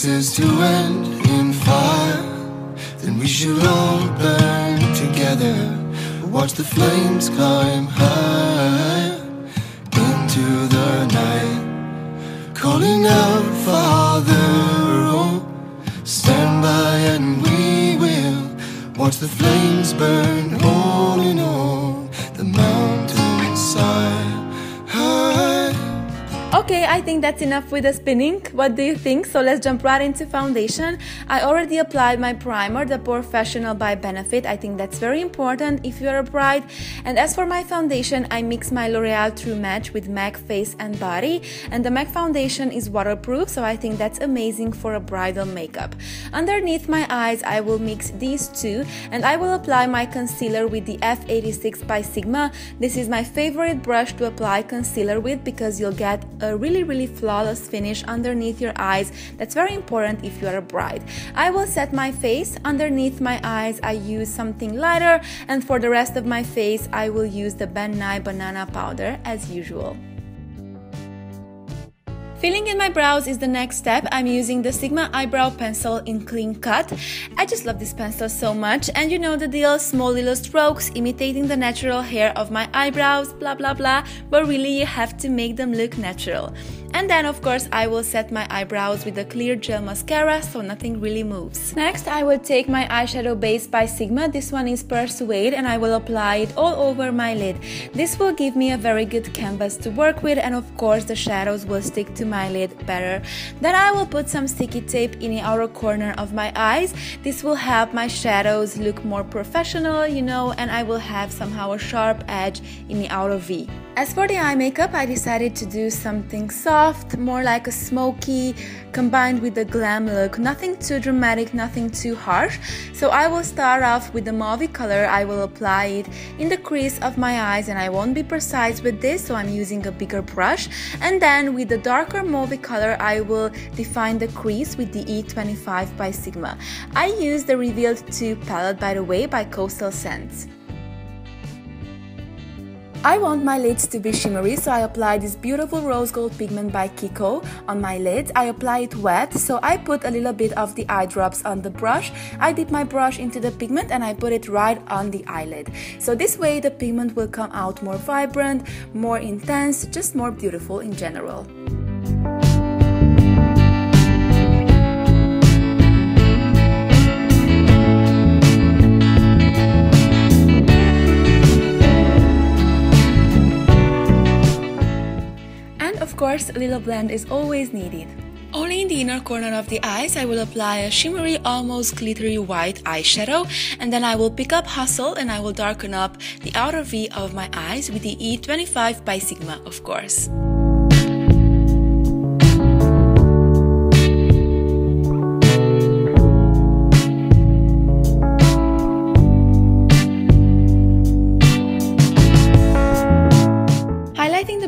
this is to end in fire, then we should all burn together. Watch the flames climb high into the night, calling out, Father, oh, stand by and we will watch the flames burn holding on the mountainside. Okay, I think that's enough with the spinning. What do you think? So let's jump right into foundation. I already applied my primer, the Porefessional by Benefit. I think that's very important if you're a bride. And as for my foundation, I mix my L'Oreal True Match with MAC Face and Body. And the MAC foundation is waterproof, so I think that's amazing for a bridal makeup. Underneath my eyes, I will mix these two, and I will apply my concealer with the F86 by Sigma. This is my favorite brush to apply concealer with because you'll get a really flawless finish underneath your eyes. That's very important if you are a bride. I will set my face. Underneath my eyes I use something lighter, and for the rest of my face I will use the Nye Banana Powder as usual. Filling in my brows is the next step. I'm using the Sigma Eyebrow Pencil in Clean Cut. I just love this pencil so much, and you know the deal, small little strokes imitating the natural hair of my eyebrows, blah blah blah, but really you have to make them look natural. And then of course I will set my eyebrows with a clear gel mascara so nothing really moves. Next I will take my eyeshadow base by Sigma. This one is Persuade, and I will apply it all over my lid. This will give me a very good canvas to work with, and of course the shadows will stick to my lid better. Then I will put some sticky tape in the outer corner of my eyes. This will help my shadows look more professional, you know, and I will have somehow a sharp edge in the outer V. As for the eye makeup, I decided to do something soft, more like a smoky, combined with the glam look. Nothing too dramatic, nothing too harsh. So I will start off with the mauve color. I will apply it in the crease of my eyes, and I won't be precise with this, so I'm using a bigger brush. And then with the darker mauve color, I will define the crease with the E25 by Sigma. I use the Revealed 2 palette, by the way, by Coastal Scents. I want my lids to be shimmery, so I apply this beautiful rose gold pigment by Kiko on my lids. I apply it wet, so I put a little bit of the eye drops on the brush. I dip my brush into the pigment and I put it right on the eyelid. So this way the pigment will come out more vibrant, more intense, just more beautiful in general. Of course, a little blend is always needed. Only in the inner corner of the eyes I will apply a shimmery, almost glittery white eyeshadow, and then I will pick up Hustle and I will darken up the outer V of my eyes with the E25 by Sigma, of course.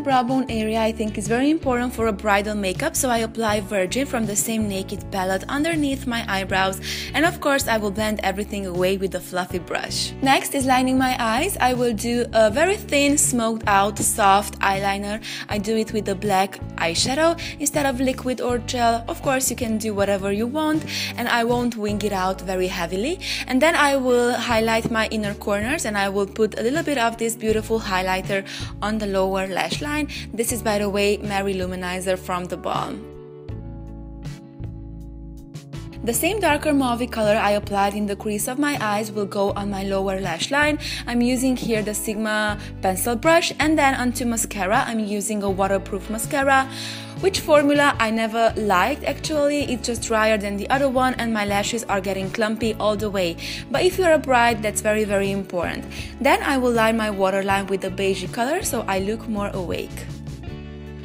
Brow bone area I think is very important for a bridal makeup, so I apply Virgin from the same Naked palette underneath my eyebrows, and of course I will blend everything away with a fluffy brush. Next is lining my eyes. I will do a very thin, smoked out, soft eyeliner. I do it with the black eyeshadow instead of liquid or gel. Of course you can do whatever you want, and I won't wing it out very heavily. And then I will highlight my inner corners, and I will put a little bit of this beautiful highlighter on the lower lash line. This is, by the way, Mary Luminizer from the Balm. The same darker mauve color I applied in the crease of my eyes will go on my lower lash line. I'm using here the Sigma pencil brush, and then onto mascara I'm using a waterproof mascara, which formula I never liked actually. It's just drier than the other one and my lashes are getting clumpy all the way. But if you're a bride, that's very important. Then I will line my waterline with the beige color so I look more awake.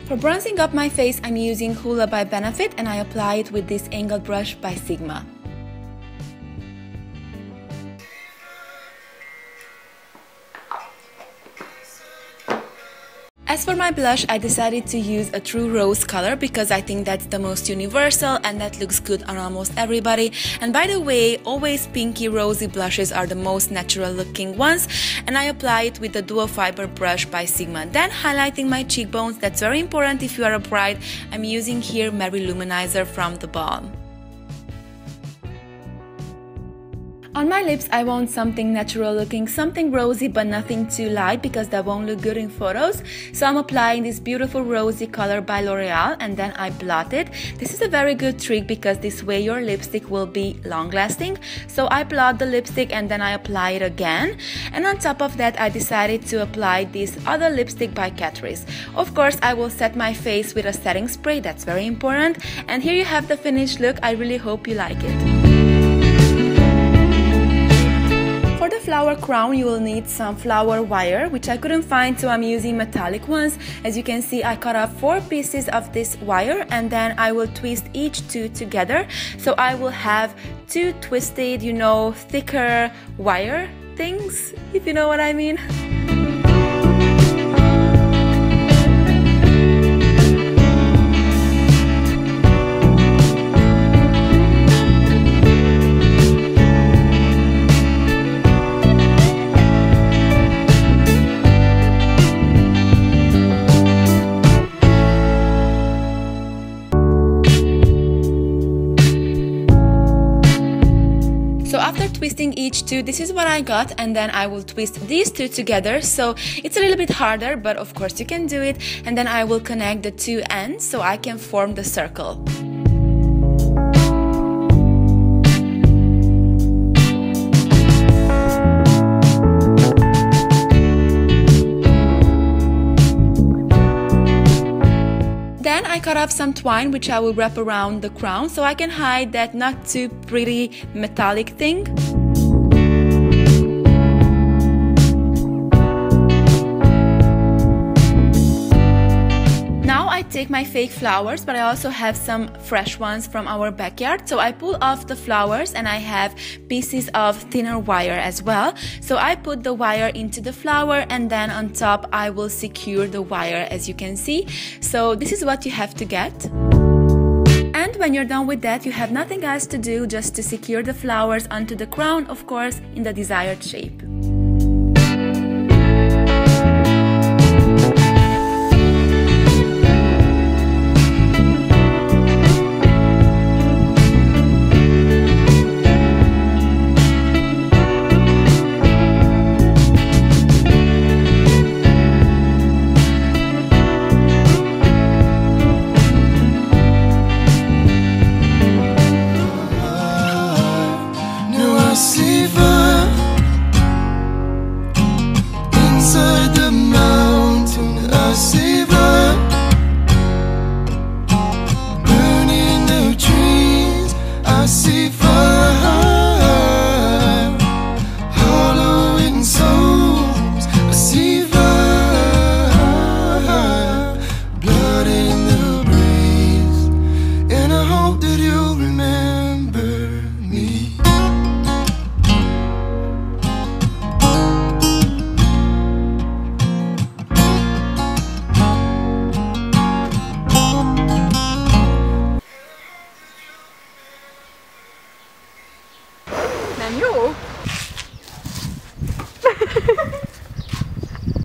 For bronzing up my face, I'm using Hoola by Benefit, and I apply it with this angled brush by Sigma. As for my blush, I decided to use a true rose color because I think that's the most universal and that looks good on almost everybody. And by the way, always pinky rosy blushes are the most natural looking ones, and I apply it with the dual fiber brush by Sigma. Then highlighting my cheekbones, that's very important if you are a bride. I'm using here Mary Luminizer from the Balm. On my lips, I want something natural looking, something rosy but nothing too light because that won't look good in photos. So I'm applying this beautiful rosy color by L'Oreal and then I blot it. This is a very good trick because this way your lipstick will be long lasting. So I blot the lipstick and then I apply it again. And on top of that, I decided to apply this other lipstick by Catrice. Of course, I will set my face with a setting spray, that's very important. And here you have the finished look. I really hope you like it. For the flower crown, you will need some flower wire, which I couldn't find, so I'm using metallic ones. As you can see, I cut off 4 pieces of this wire and then I will twist each 2 together. So I will have 2 twisted, you know, thicker wire things, if you know what I mean. So after twisting each 2, this is what I got, and then I will twist these 2 together. So it's a little bit harder, but of course you can do it. And then I will connect the 2 ends so I can form the circle. Then I cut off some twine which I will wrap around the crown so I can hide that not too pretty metallic thing. Now I take my fake flowers, but I also have some fresh ones from our backyard. So I pull off the flowers and I have pieces of thinner wire as well. So I put the wire into the flower and then on top I will secure the wire, as you can see. So this is what you have to get. And when you're done with that, you have nothing else to do, just to secure the flowers onto the crown, of course, in the desired shape. See fire.